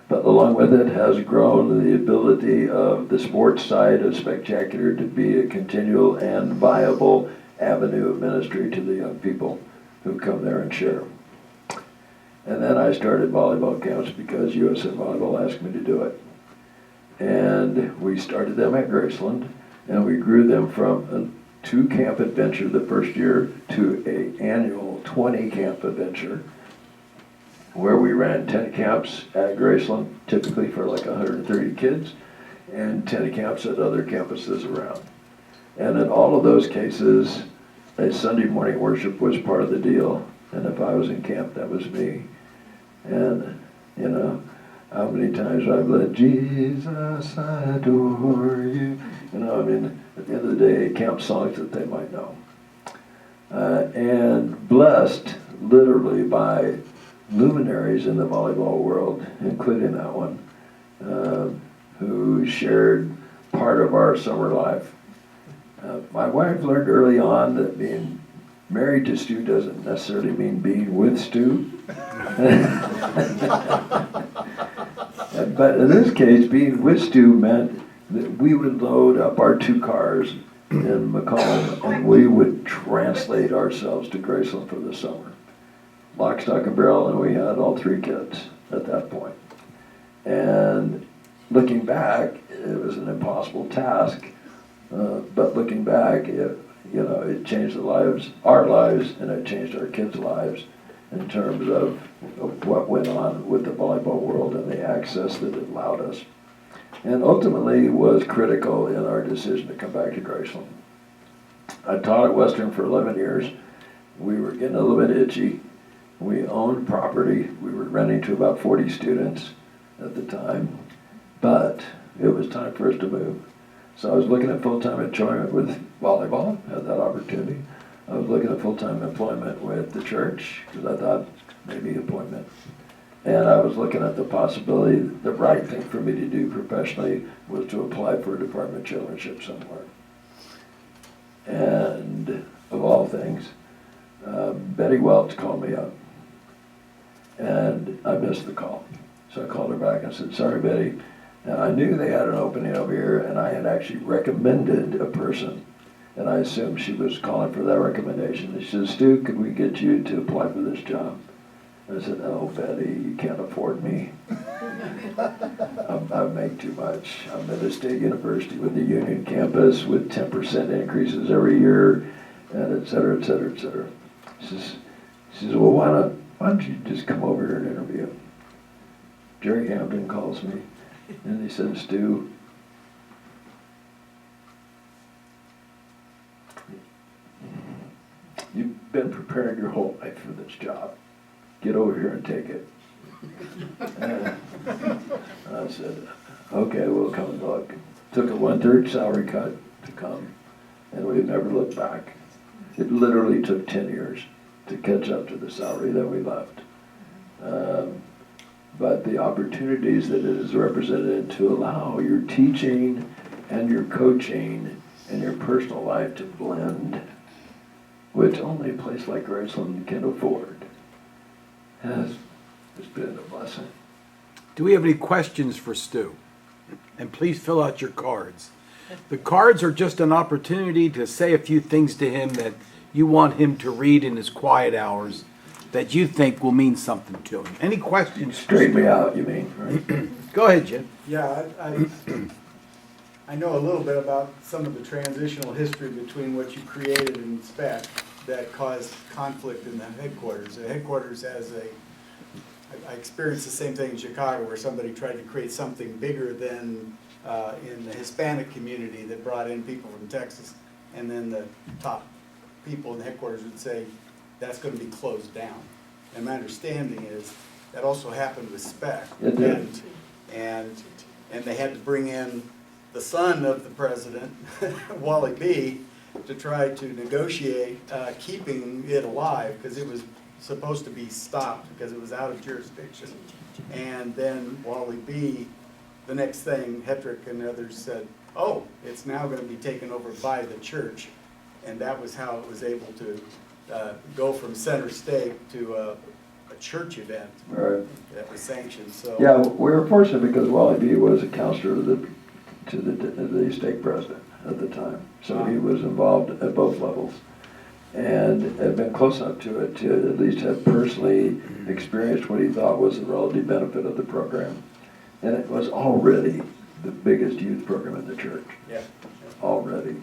But along with it has grown the ability of the sports side of Spectacular to be a continual and viable avenue of ministry to the young people who come there and share. And then I started volleyball camps because USA Volleyball asked me to do it. And we started them at Graceland, and we grew them from a 2-camp adventure the first year to an annual 20-camp adventure, where we ran 10 camps at Graceland, typically for 130 kids, and 10 camps at other campuses around. And in all of those cases, a Sunday morning worship was part of the deal. And if I was in camp, that was me. And, how many times I've led Jesus, I adore you. At the end of the day, camp songs that they might know. And blessed, literally, by luminaries in the volleyball world, including that one, who shared part part of our summer life. My wife learned early on that being married to Stew doesn't necessarily mean being with Stew. But in this case, being with Stew meant that we would load up our 2 cars in Macomb and we would translate ourselves to Graceland for the summer. Lock, stock, and barrel, and we had all 3 kids at that point. And looking back, it was an impossible task, but looking back, it changed our lives, and it changed our kids' lives in terms of what went on with the volleyball world and the access that it allowed us. And ultimately was critical in our decision to come back to Graceland. I taught at Western for 11 years. We were getting a little bit itchy. We owned property. We were renting to about 40 students at the time, but it was time for us to move. So I was looking at full-time employment with volleyball, had that opportunity. I was looking at full-time employment with the church, because I thought maybe appointment. And I was looking at the possibility, the right thing for me to do professionally was to apply for a Department of Chairmanship somewhere. And of all things, Betty Welch called me up. And I missed the call. So I called her back and said, sorry, Betty. And I knew they had an opening over here, and I had actually recommended a person. And I assumed she was calling for that recommendation. And she said, Stu, could we get you to apply for this job? I said, oh, Betty, you can't afford me. I make too much. I'm at a state university with a union campus with 10% increases every year, and et cetera, et cetera, et cetera. She says, well, why don't you just come over here and interview? Jerry Hampton calls me, and he said, Stu, you've been preparing your whole life for this job. Get over here and take it. And I said, okay, we'll come and look. Took a 1/3 salary cut to come, and we've never looked back. It literally took 10 years to catch up to the salary that we left. But the opportunities that it has represented to allow your teaching and your coaching and your personal life to blend, which only a place like Graceland can afford, has been a blessing. Do we have any questions for Stu? And please fill out your cards. The cards are just an opportunity to say a few things to him that you want him to read in his quiet hours that you think will mean something to him. Any questions? Straighten me out, you mean, right? Go ahead, Jim. Yeah, I know a little bit about some of the transitional history between what you created and spec that caused conflict in the headquarters. The headquarters I experienced the same thing in Chicago where somebody tried to create something bigger than in the Hispanic community that brought in people from Texas, and then the top people in the headquarters would say, that's going to be closed down. And my understanding is that also happened with spec. It did. And they had to bring in the son of the president, Wally B., to try to negotiate keeping it alive, because it was supposed to be stopped because it was out of jurisdiction. And then Wally B., the next thing, Hetrick and others said, oh, it's now going to be taken over by the church. And that was how it was able to go from center stake to a church event Right. that was sanctioned. So Yeah, we were fortunate because Wally B. was a counselor to the stake president at the time. So he was involved at both levels and had been close enough to it to at least have personally experienced what he thought was the relative benefit of the program. And it was already the biggest youth program in the church. yeah. Already.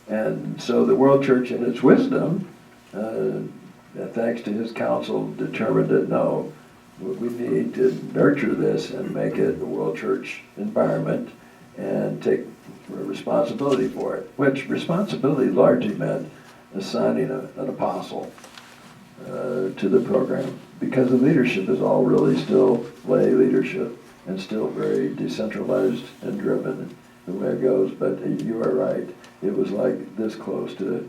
And so the World Church in its wisdom, thanks to his counsel, determined that no, we need to nurture this and make it a World Church environment and take responsibility for it, which responsibility largely meant assigning an apostle to the program, because the leadership is all really still lay leadership and still very decentralized and driven the way it goes. But you are right, it was like this close to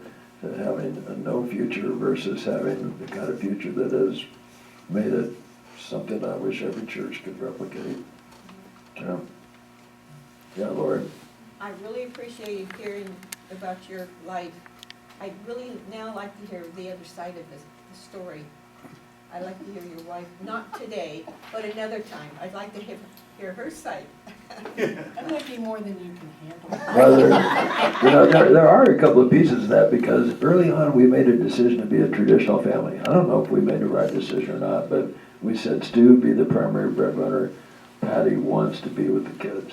having a no future versus having the kind of future that has made it something I wish every church could replicate. Yeah, Lord. I really appreciated hearing about your life. I'd really now like to hear the other side of the story. I'd like to hear your wife, not today, but another time. I'd like to hear her side. That might be more than you can handle. Well, there are a couple of pieces of that, because early on, we made a decision to be a traditional family. I don't know if we made the right decision or not, but we said, Stu, be the primary breadwinner. Patty wants to be with the kids.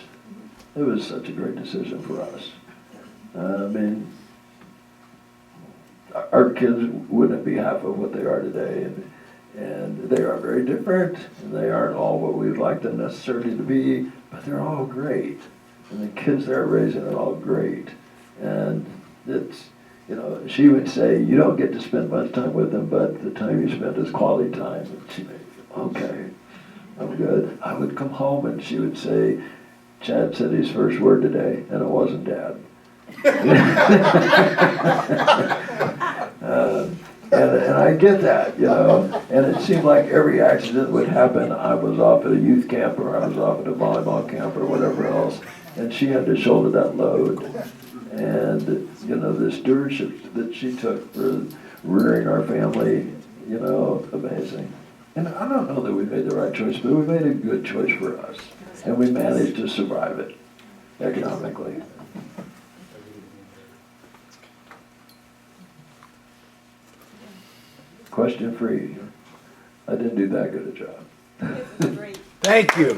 It was such a great decision for us. I mean, our kids wouldn't be half of what they are today, and they are very different, and they aren't all what we'd like them necessarily to be, but they're all great. And the kids they're raising are all great. And it's, you know, she would say, you don't get to spend much time with them, but the time you spend is quality time. And she'd be, okay, I'm good. I would come home and she would say, Chad said his first word today, and it wasn't Dad. And I get that, you know, and it seemed like every accident would happen. I was off at a youth camp, or I was off at a volleyball camp, or whatever else, and she had to shoulder that load. And, you know, the stewardship that she took for rearing our family, you know, amazing. And I don't know that we made the right choice, but we made a good choice for us, and we managed to survive it economically. Question free. I didn't do that good a job. It's great. Thank you.